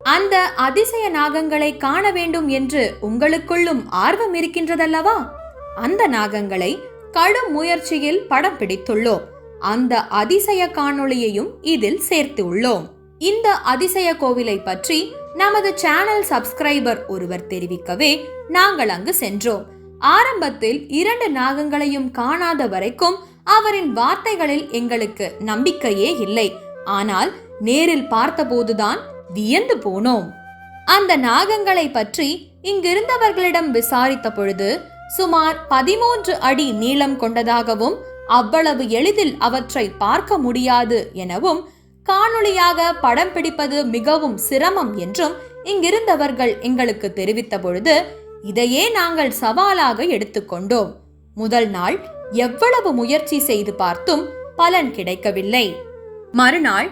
அந்த அதிசய நாகங்களை காண வேண்டும் என்று உங்களுக்குள்ளும் ஆர்வம் இருக்கின்றதல்லவா? அந்த நாகங்களை கடும் முயற்சியில் படம் பிடித்துள்ளோம். அந்த அதிசய காணொளியையும் இதில் சேர்த்து உள்ளோம். இந்த அதிசய கோவிலை பற்றி நமது சேனல் சப்ஸ்கிரைபர் ஒருவர் தெரிவிக்கவே நாங்கள் அங்கு சென்றோம். ஆரம்பத்தில் 2 நாகங்களையும் காணாத வரைக்கும் அவரின் வார்த்தைகளில் எங்களுக்கு நம்பிக்கையே இல்லை. ஆனால் நேரில் பார்த்தபோதுதான் வியந்து போனோம். அந்த நாகங்களை பற்றி இங்கிருந்தவர்களிடம் விசாரித்த பொழுது சுமார் 13 அடி நீளம் கொண்டதாகவும் அவ்வளவு எளிதில் அவற்றை பார்க்க முடியாது எனவும் காணொளியாக படம் பிடிப்பது மிகவும் சிரமம் என்றும் இங்கிருந்தவர்கள் எங்களுக்கு தெரிவித்த பொழுது இதையே நாங்கள் சவாலாக எடுத்துக்கொண்டோம். முதல் நாள் எவ்வளவு முயற்சி செய்து பார்த்தும் பலன் கிடைக்கவில்லை. மறுநாள்